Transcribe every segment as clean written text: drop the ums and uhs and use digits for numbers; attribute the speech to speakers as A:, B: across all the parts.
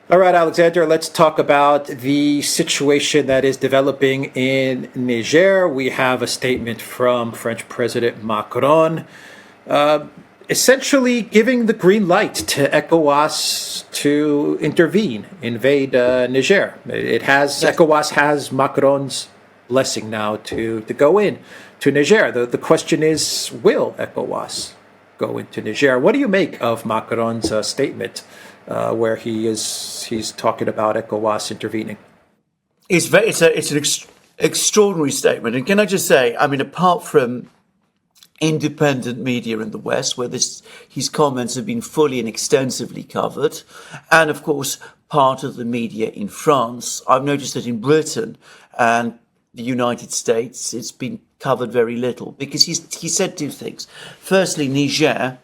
A: All right, Alexander, let's talk about the situation that is developing in Niger. We have a statement from French President Macron, essentially giving the green light to ECOWAS to intervene, invade Niger.
B: Yes.
A: ECOWAS has Macron's blessing now to go in to Niger. The question is, will ECOWAS go into Niger? What do you make of Macron's statement, where he's talking about ECOWAS intervening?
B: It's an extraordinary statement. And can I just say, I mean, apart from independent media in the West, where his comments have been fully and extensively covered, and of course, part of the media in France, I've noticed that in Britain and the United States, it's been covered very little, because he said two things. Firstly, Niger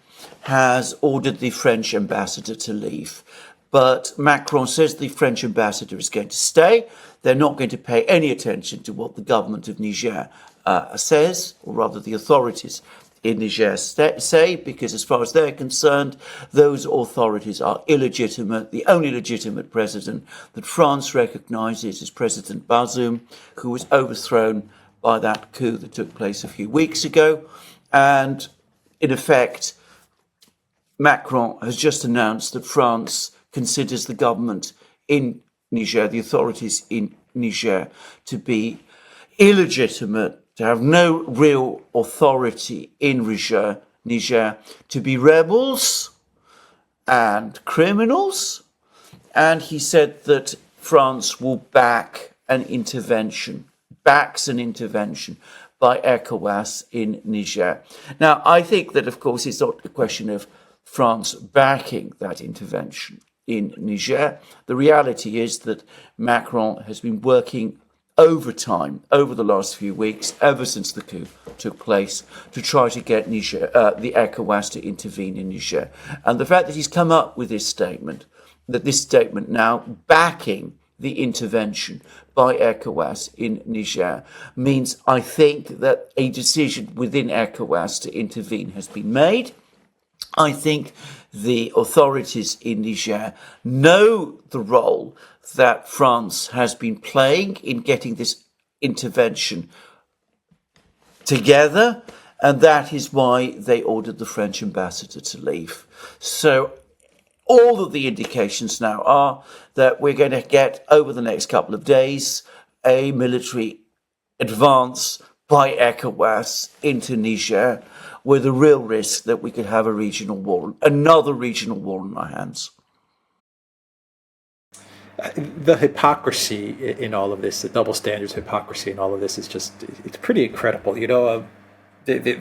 B: has ordered the French ambassador to leave, but Macron says the French ambassador is going to stay. They're not going to pay any attention to what the government of Niger says, or rather the authorities in Niger say, because as far as they're concerned, those authorities are illegitimate. The only legitimate president that France recognizes is President Bazoum, who was overthrown by that coup that took place a few weeks ago. And in effect, Macron has just announced that France considers the government in Niger, the authorities in Niger, to be illegitimate, to have no real authority in Niger, to be rebels and criminals. And he said that France will backs an intervention by ECOWAS in Niger. Now, I think that, of course, it's not a question of France backing that intervention in Niger. The reality is that Macron has been working overtime over the last few weeks, ever since the coup took place, to try to get Niger, the ECOWAS to intervene in Niger. And the fact that he's come up with this statement now backing the intervention by ECOWAS in Niger means, I think, that a decision within ECOWAS to intervene has been made. I think the authorities in Niger know the role that France has been playing in getting this intervention together, and that is why they ordered the French ambassador to leave. So all of the indications now are that we're going to get, over the next couple of days, a military advance by ECOWAS into Niger, with a real risk that we could have another regional war on our hands.
A: The hypocrisy in all of this, the double standards hypocrisy in all of this is it's pretty incredible.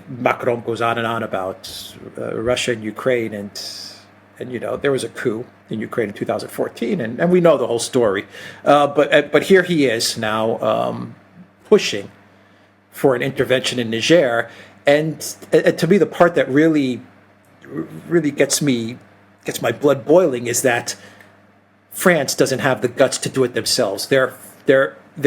A: Macron goes on and on about Russia and Ukraine, and there was a coup in Ukraine in 2014, and we know the whole story. But here he is now pushing for an intervention in Niger. And to me, the part that really gets my blood boiling is that France doesn't have the guts to do it themselves. They're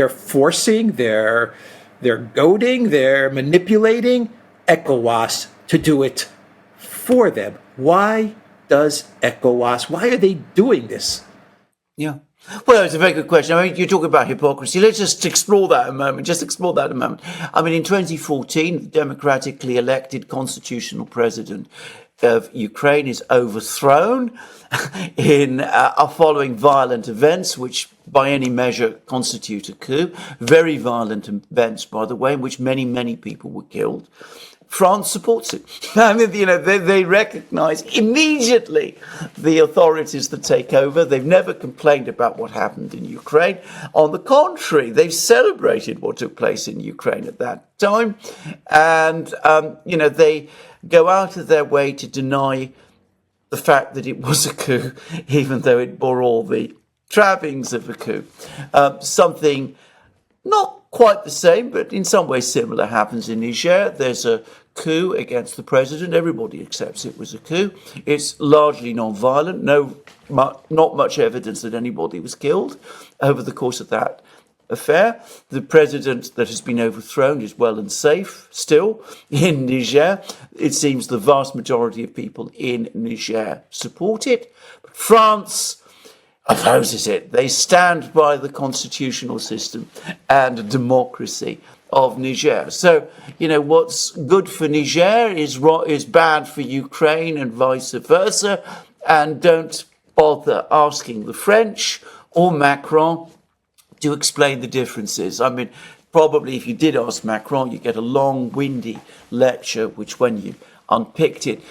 A: forcing, they're goading, they're manipulating ECOWAS to do it for them. Why are they doing this?
B: Yeah. Well, it's a very good question. I mean, you're talking about hypocrisy. Let's just explore that a moment. I mean, in 2014, the democratically elected constitutional president of Ukraine is overthrown following violent events, which by any measure constitute a coup. Very violent events, by the way, in which many, many people were killed. France supports it. I mean, they recognize immediately the authorities that take over. They've never complained about what happened in Ukraine. On the contrary, they've celebrated what took place in Ukraine at that time. And, they go out of their way to deny the fact that it was a coup, even though it bore all the trappings of a coup. Something not quite the same, but in some ways similar happens in Niger. There's a coup against the president. Everybody accepts it was a coup. It's largely non-violent. Not much evidence that anybody was killed over the course of that affair. The president that has been overthrown is well and safe still in Niger. It seems the vast majority of people in Niger support it. But France opposes it. They stand by the constitutional system and democracy of Niger. So, what's good for Niger is bad for Ukraine and vice versa. And don't bother asking the French or Macron to explain the differences. I mean, probably if you did ask Macron, you get a long, windy lecture, which when you unpicked it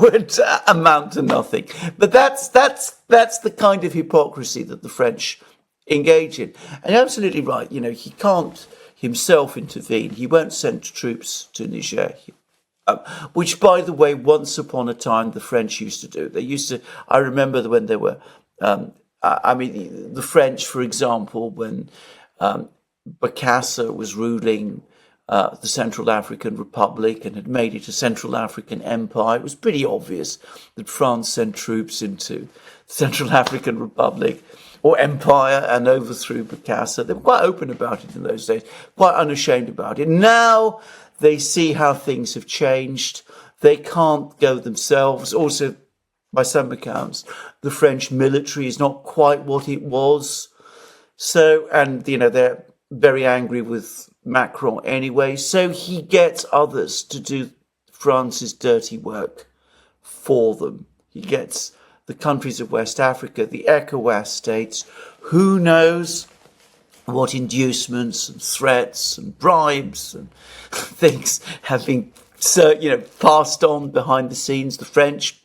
B: would amount to nothing. But that's the kind of hypocrisy that the French engage in. And you're absolutely right. He can't himself intervene. He won't send troops to Niger. Which, by the way, once upon a time, the French used to do. They used to, I remember when they were, the French, for example, when Bokassa was ruling the Central African Republic and had made it a Central African empire, it was pretty obvious that France sent troops into the Central African Republic or empire and overthrew Bokassa. They were quite open about it in those days, quite unashamed about it. Now they see how things have changed. They can't go themselves. Also, by some accounts, the French military is not quite what it was. So, and, they're very angry with Macron anyway. So he gets others to do France's dirty work for them. He gets the countries of West Africa, the ECOWAS states. Who knows what inducements and threats and bribes and things have been, passed on behind the scenes. The French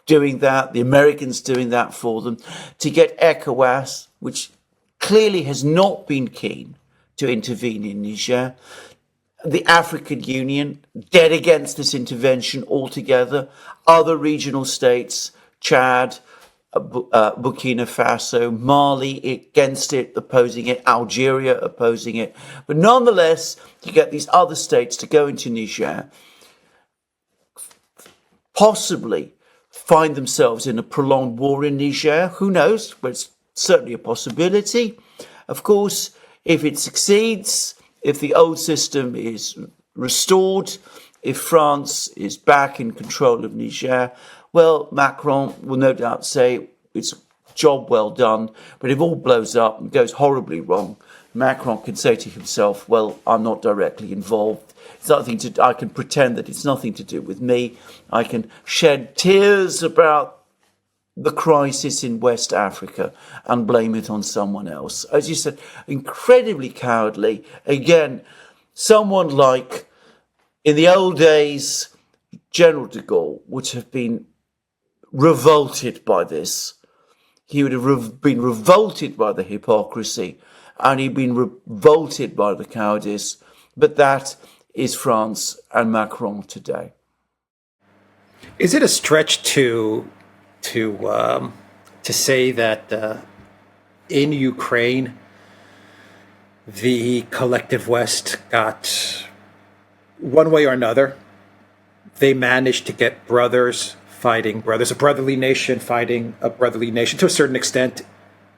B: doing that, the Americans doing that for them, to get ECOWAS, which clearly has not been keen to intervene in Niger. The African Union, dead against this intervention altogether. Other regional states, Chad, Burkina Faso, Mali against it, opposing it, Algeria opposing it. But nonetheless, you get these other states to go into Niger, possibly find themselves in a prolonged war in Niger. Who knows? But it's certainly a possibility. Of course, if it succeeds, if the old system is restored, if France is back in control of Niger, well, Macron will no doubt say it's a job well done. But if all blows up and goes horribly wrong, Macron can say to himself, well, I'm not directly involved. I can pretend that it's nothing to do with me. I can shed tears about the crisis in West Africa and blame it on someone else. As you said, incredibly cowardly. Again, someone like, in the old days, General de Gaulle would have been revolted by this. He would have been revolted by the hypocrisy, and he'd been revolted by the cowardice. But that is France and Macron today.
A: Is it a stretch to say that in Ukraine the collective West got, one way or another, they managed to get brothers fighting brothers, a brotherly nation fighting a brotherly nation to a certain extent,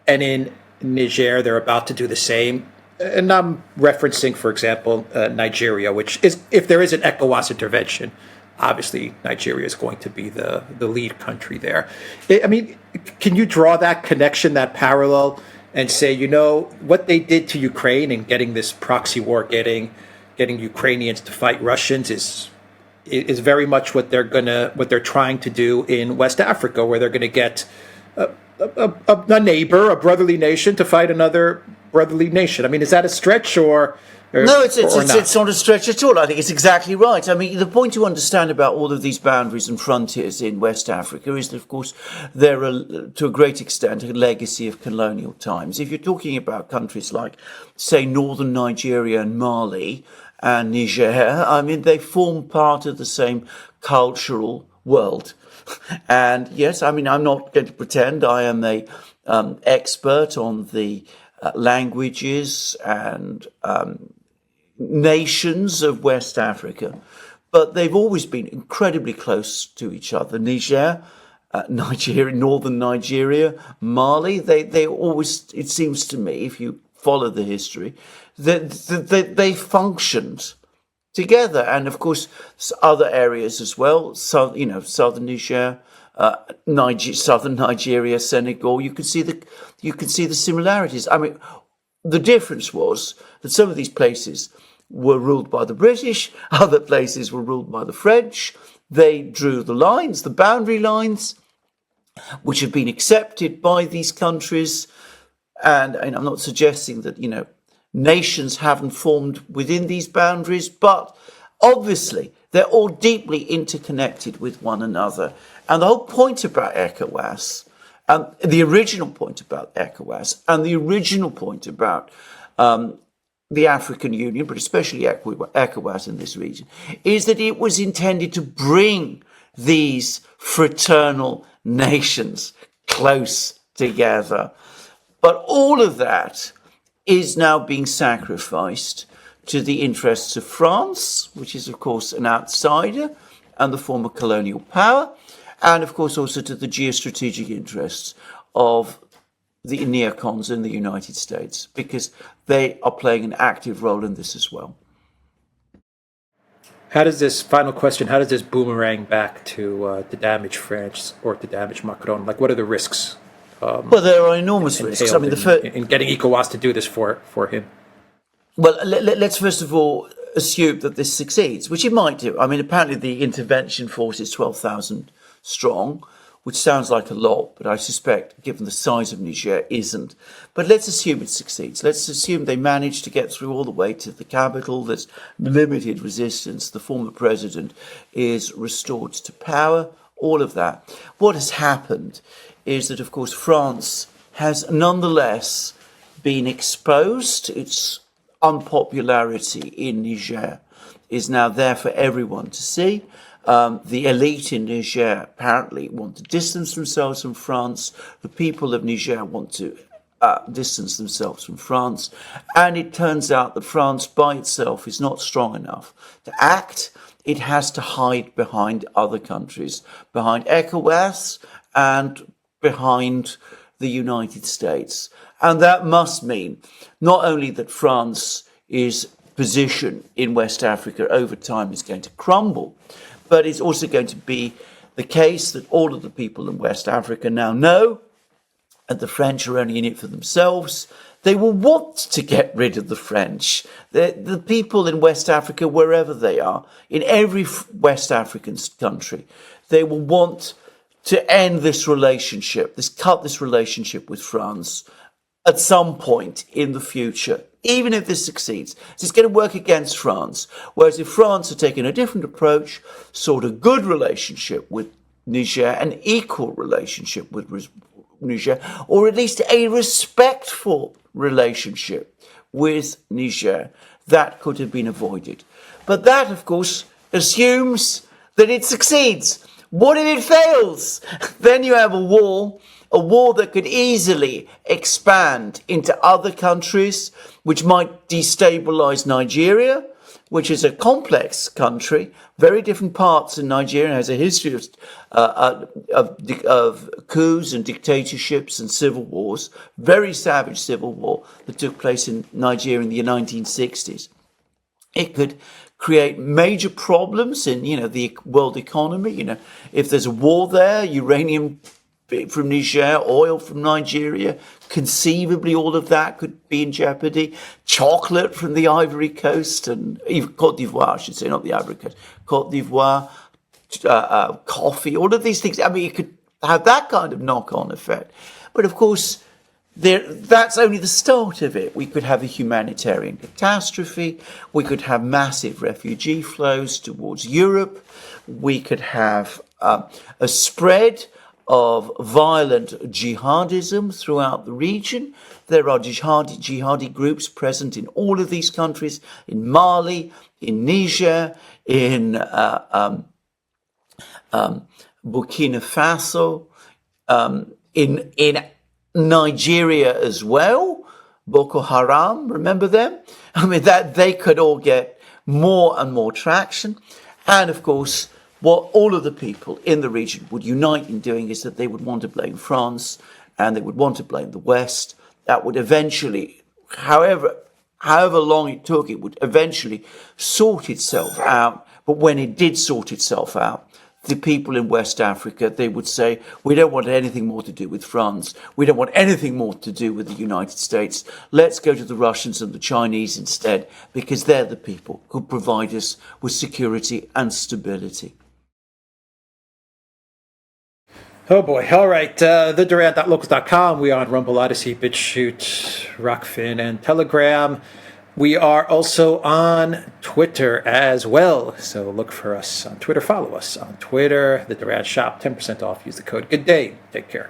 A: and in Niger they're about to do the same? And I'm referencing, for example, Nigeria, which is, if there is an ECOWAS intervention, obviously Nigeria is going to be the lead country there. I mean, can you draw that connection, that parallel, and say, what they did to Ukraine and getting this proxy war, getting Ukrainians to fight Russians is very much what they're trying to do in West Africa, where they're going to get a neighbor, a brotherly nation, to fight another brotherly nation. I mean, is that a stretch or
B: no? It's not a stretch at all. I think it's exactly right. I mean, the point to understand about all of these boundaries and frontiers in West Africa is that, of course, they're to a great extent a legacy of colonial times. If you're talking about countries like, say, northern Nigeria and Mali and Niger, I mean, they form part of the same cultural world. And yes, I mean, I'm not going to pretend I am a expert on the languages and nations of West Africa, but they've always been incredibly close to each other. Niger, Nigeria, northern Nigeria, Mali, they always, it seems to me, if you follow the history, that they functioned together. And of course, other areas as well, southern Niger, southern Nigeria, Senegal, you can see the similarities. I mean, the difference was that some of these places were ruled by the British, other places were ruled by the French. They drew the lines, the boundary lines, which have been accepted by these countries. And I'm not suggesting that, nations haven't formed within these boundaries, but obviously they're all deeply interconnected with one another. And the whole point about ECOWAS, and the original point about ECOWAS, and the original point about the African Union, but especially ECOWAS in this region, is that it was intended to bring these fraternal nations close together. But all of that is now being sacrificed to the interests of France, which is, of course, an outsider and the former colonial power, and, of course, also to the geostrategic interests of the neocons in the United States, because they are playing an active role in this as well.
A: How does this boomerang back to damage France or to damage Macron? Like, what are the risks?
B: Well, there are enormous risks. I mean,
A: in getting ECOWAS to do this for him.
B: Well, let's first of all assume that this succeeds, which it might do. I mean, apparently the intervention force is 12,000 strong, which sounds like a lot, but I suspect, given the size of Niger, isn't. But let's assume it succeeds. Let's assume they manage to get through all the way to the capital. There's limited resistance. The former president is restored to power. All of that. What has happened is that, of course, France has nonetheless been exposed. Its unpopularity in Niger is now there for everyone to see. The elite in Niger apparently want to distance themselves from France. The people of Niger want to distance themselves from France. And it turns out that France by itself is not strong enough to act. It has to hide behind other countries, behind ECOWAS and behind the United States. And that must mean not only that France's position in West Africa over time is going to crumble, but it's also going to be the case that all of the people in West Africa now know that the French are only in it for themselves. They will want to get rid of the French. The people in West Africa, wherever they are, in every West African country, they will want to end this relationship, cut this relationship with France at some point in the future, even if this succeeds. So it's going to work against France. Whereas if France had taken a different approach, sought a good relationship with Niger, an equal relationship with Niger, or at least a respectful relationship with Niger, that could have been avoided. But that, of course, assumes that it succeeds. What if it fails? Then you have a war that could easily expand into other countries, which might destabilize Nigeria, which is a complex country. Very different parts in Nigeria, has a history of coups and dictatorships and civil wars, very savage civil war that took place in Nigeria in the 1960s. It could create major problems in, the world economy. If there's a war there, uranium from Niger, oil from Nigeria, conceivably all of that could be in jeopardy. Chocolate from the Ivory Coast and even Cote d'Ivoire, I should say, not the Ivory Coast. Cote d'Ivoire, coffee, all of these things. I mean, it could have that kind of knock-on effect. But of course, that's only the start of it. We could have a humanitarian catastrophe. We could have massive refugee flows towards Europe. We could have a spread of violent jihadism throughout the region. There are jihadi groups present in all of these countries, in Mali, in Niger, in Burkina Faso, in Nigeria as well. Boko Haram, remember them? I mean, that they could all get more and more traction. And of course, what all of the people in the region would unite in doing is that they would want to blame France and they would want to blame the West. That would eventually, however long it took, it would eventually sort itself out. But when it did sort itself out, the people in West Africa, they would say, we don't want anything more to do with France. We don't want anything more to do with the United States. Let's go to the Russians and the Chinese instead, because they're the people who provide us with security and stability.
A: Oh boy. All right. TheDuran.locals.com. We are on Rumble, Odyssey, BitChute, Rockfin, and Telegram. We are also on Twitter as well. So look for us on Twitter. Follow us on Twitter. The Duran Shop, 10% off. Use the code GOODDAY. Take care.